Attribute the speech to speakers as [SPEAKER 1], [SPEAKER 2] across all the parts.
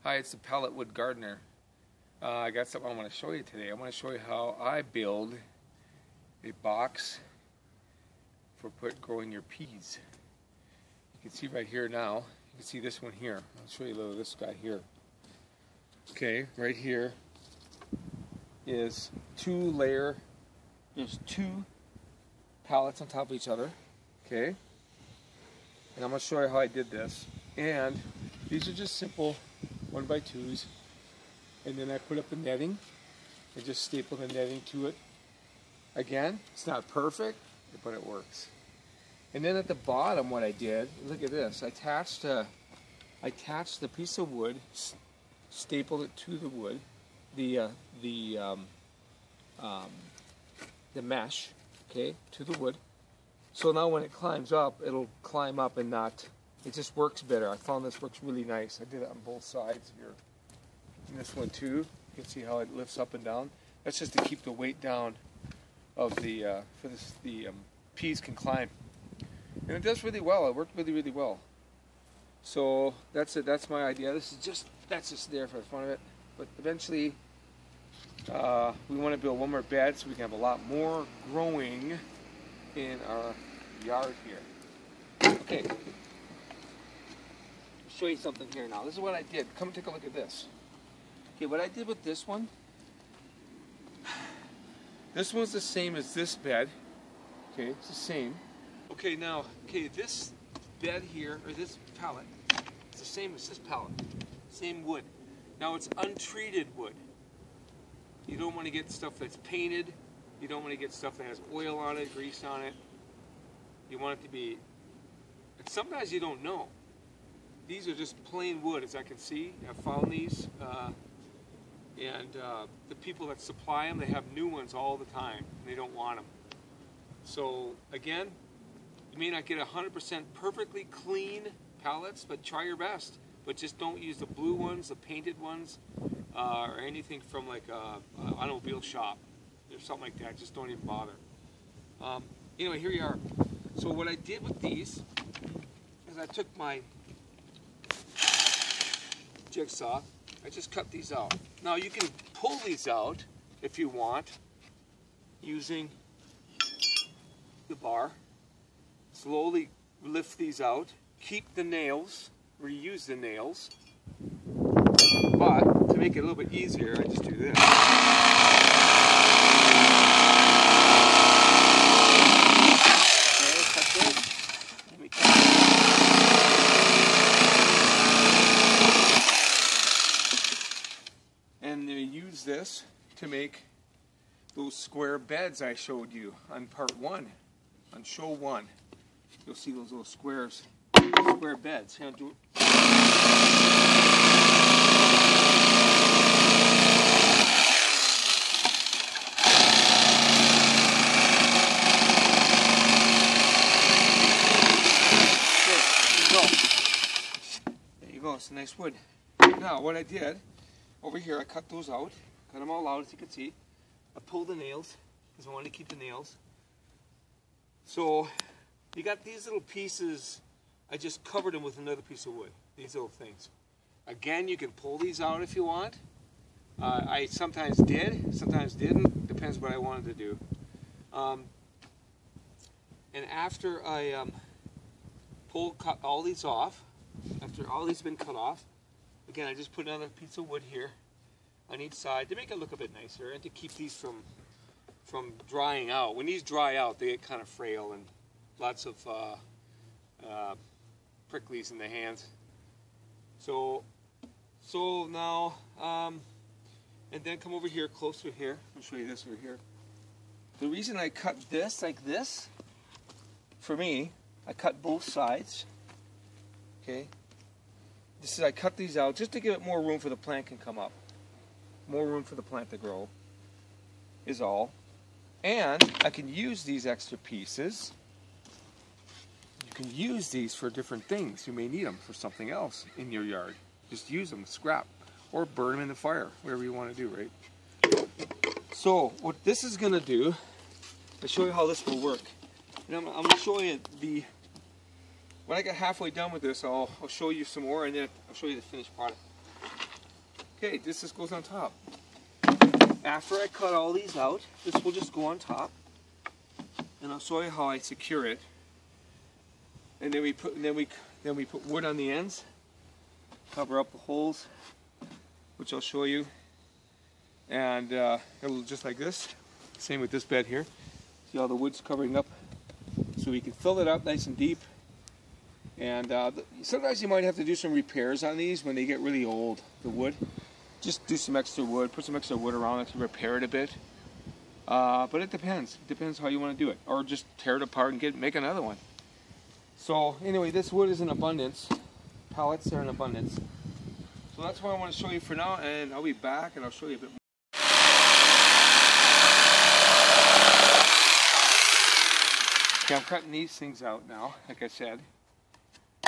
[SPEAKER 1] Hi, it's the Pallet Wood Gardener. I got something I want to show you today. I want to show you how I build a box for growing your peas. You can see right here now. You can see this one here. I'll show you a little of this guy here. Okay, right here is there's two pallets on top of each other. Okay, and I'm going to show you how I did this. And these are just simple 1x2s, and then I put up the netting. I just staple the netting to it. Again, it's not perfect, but it works. And then at the bottom, what I did, look at this. I attached the piece of wood, stapled it to the wood, the mesh, okay, to the wood. So now when it climbs up, it'll climb up and not. It just works better. I found this works really nice. I did it on both sides here. And this one too. You can see how it lifts up and down. That's just to keep the weight down of the peas can climb. And it does really well. It worked really well. So that's it. That's my idea. That's just there for the fun of it. But eventually, we want to build one more bed so we can have a lot more growing in our yard here. Okay. Show you something here now. This is what I did. Come take a look at this. Okay, what I did with this one. This one's the same as this bed. Okay, it's the same. Okay, now, this bed here, or this pallet, it's the same as this pallet. Same wood. Now it's untreated wood. You don't want to get stuff that's painted. You don't want to get stuff that has oil on it, grease on it. You want it to be, and sometimes you don't know. These are just plain wood, as I can see. I found these, and the people that supply them, they have new ones all the time, and they don't want them. So again, you may not get 100% perfectly clean pallets, but try your best. But just don't use the blue ones, the painted ones, or anything from like an automobile shop or something like that. Just don't even bother. Anyway, here you are. So what I did with these is I took my jigsaw, I just cut these out. Now you can pull these out if you want using the bar. Slowly lift these out, keep the nails, reuse the nails, but to make it a little bit easier I just do this. Okay, cut this. Let me cut this. And they use this to make those square beds I showed you on part 1, on show 1. You'll see those little square beds. Here, do it. There you go. It's a nice wood. Now, what I did over here, I cut those out. Cut them all out, as you can see. I pulled the nails because I wanted to keep the nails. So you got these little pieces. I just covered them with another piece of wood. These little things. Again, you can pull these out if you want. I sometimes did, sometimes didn't. Depends what I wanted to do. And after I cut all these off, after all these have been cut off, again, I just put another piece of wood here on each side to make it look a bit nicer and to keep these from drying out. When these dry out, they get kind of frail and lots of pricklies in the hands. So now, and then come over here, closer here. I'll show you this over here. The reason I cut this like this, for me, I cut both sides. Okay. I cut these out just to give it more room for the plant can come up. More room for the plant to grow is all. And I can use these extra pieces. You can use these for different things. You may need them for something else in your yard. Just use them, scrap, or burn them in the fire, whatever you want to do, right? So what this is going to do, I'll show you how this will work. And I'm going to show you when I get halfway done with this, I'll show you some more, and then I'll show you the finished product. Okay, this just goes on top. After I cut all these out, this will just go on top, and I'll show you how I secure it. And then we put wood on the ends, cover up the holes, which I'll show you, and it'll just like this. Same with this bed here. See how the wood's covering up, so we can fill it up nice and deep. And sometimes you might have to do some repairs on these when they get really old, the wood. Just do some extra wood, put some extra wood around it to repair it a bit. But it depends. It depends how you want to do it. Or just tear it apart and make another one. So anyway, this wood is in abundance. Pallets are in abundance. So that's what I want to show you for now, and I'll be back and I'll show you a bit more. Okay, I'm cutting these things out now, like I said.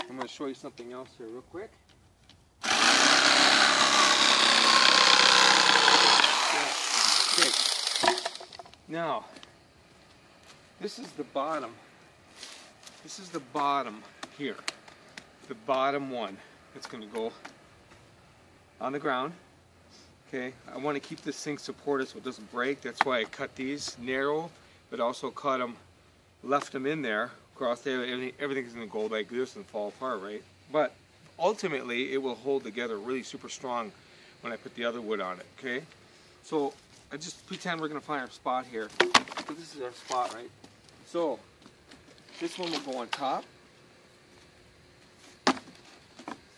[SPEAKER 1] I'm going to show you something else here real quick. Okay. Now, this is the bottom. This is the bottom here. The bottom one. It's going to go on the ground. Okay, I want to keep this thing supported so it doesn't break. That's why I cut these narrow, but also cut them, left them in there. Across there, everything's going to go like this and fall apart, right? But ultimately, it will hold together really super strong when I put the other wood on it, okay? So I just pretend we're going to find our spot here. So this is our spot, right? So this one will go on top.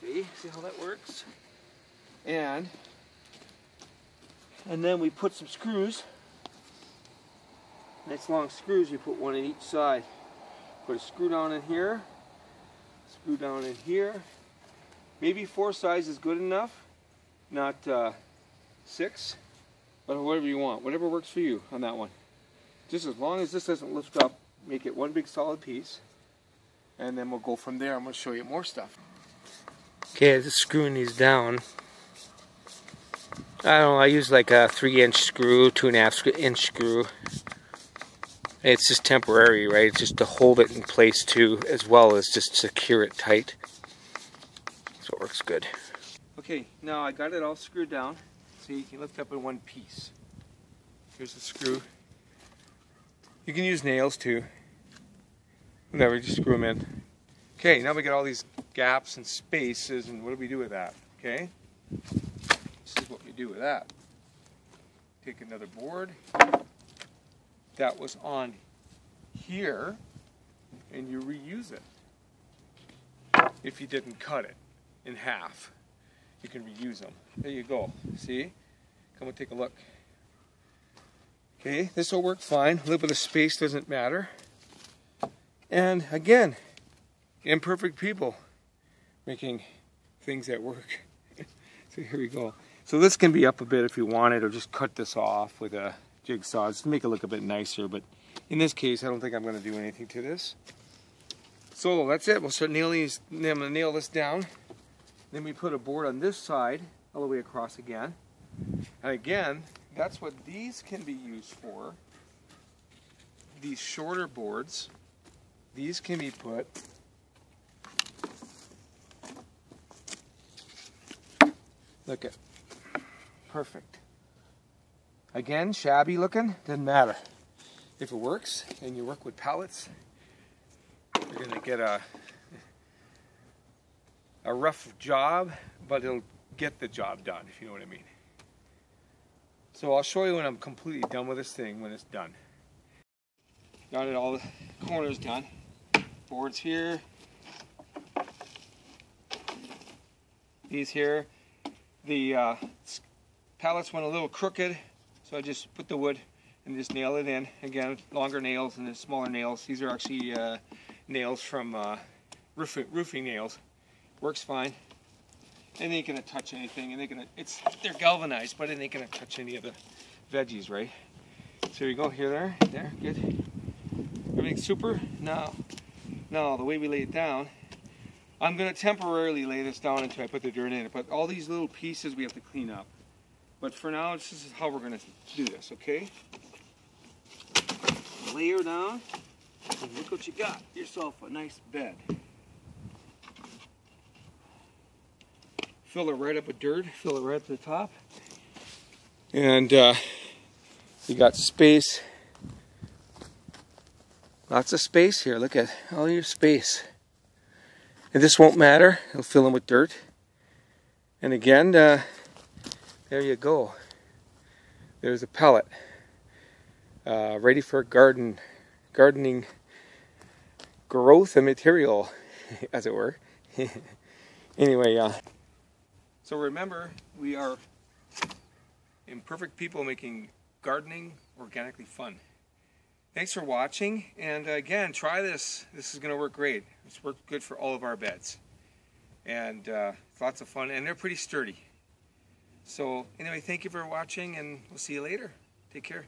[SPEAKER 1] See how that works? And then we put some screws. Nice long screws, you put one in each side. Put a screw down in here, screw down in here. Maybe 4 size is good enough, not 6, but whatever you want, whatever works for you on that one. Just as long as this doesn't lift up, make it one big solid piece, and then we'll go from there. I'm going to show you more stuff. Okay, I'm just screwing these down. I don't know, I use like a 3-inch screw, 2.5-inch screw. It's just temporary, right? It's just to hold it in place too, as well as just secure it tight. So it works good. Okay, now I got it all screwed down, so you can lift up in one piece. Here's the screw. You can use nails too. Whatever, just screw them in. Okay, now we got all these gaps and spaces, and what do we do with that? Okay, this is what we do with that. Take another board that was on here, and you reuse it. If you didn't cut it in half, you can reuse them. There you go. See? Come and take a look. Okay, this will work fine. A little bit of space doesn't matter. And again, imperfect people making things that work. So here we go. So this can be up a bit if you want it, or just cut this off with a jigsaw just to make it look a bit nicer, but in this case I don't think I'm going to do anything to this. So that's it. We'll start nailing these. I'm going to nail this down. Then we put a board on this side all the way across again. And again, that's what these can be used for. These shorter boards, these can be put look at perfect. Again, shabby looking, doesn't matter. If it works and you work with pallets, you're going to get a rough job, but it'll get the job done, if you know what I mean. So I'll show you when I'm completely done with this thing, when it's done. Got it, all the corners done. Boards here. These here. The pallets went a little crooked, so I just put the wood and just nail it in. Again, longer nails and then smaller nails. These are actually nails from roofing nails. Works fine. And they ain't gonna touch anything, and they're galvanized, but it ain't gonna touch any of the veggies, right? So here you go, here, there, good. Everything's super. Now the way we lay it down, I'm gonna temporarily lay this down until I put the dirt in it, but all these little pieces we have to clean up. But for now, this is how we're gonna do this, okay? Layer down, and look what you got. Yourself a nice bed. fill it right up with dirt, fill it right up to the top. And you got space. Lots of space here. Look at all your space. And this won't matter. It'll fill in with dirt. And again, there you go. There's a pallet. Ready for gardening growth and material, as it were. Anyway, so remember, we are imperfect people making gardening organically fun. Thanks for watching, and again, try this. This is going to work great. It's worked good for all of our beds. And it's lots of fun, and they're pretty sturdy. So anyway, thank you for watching, and we'll see you later. Take care.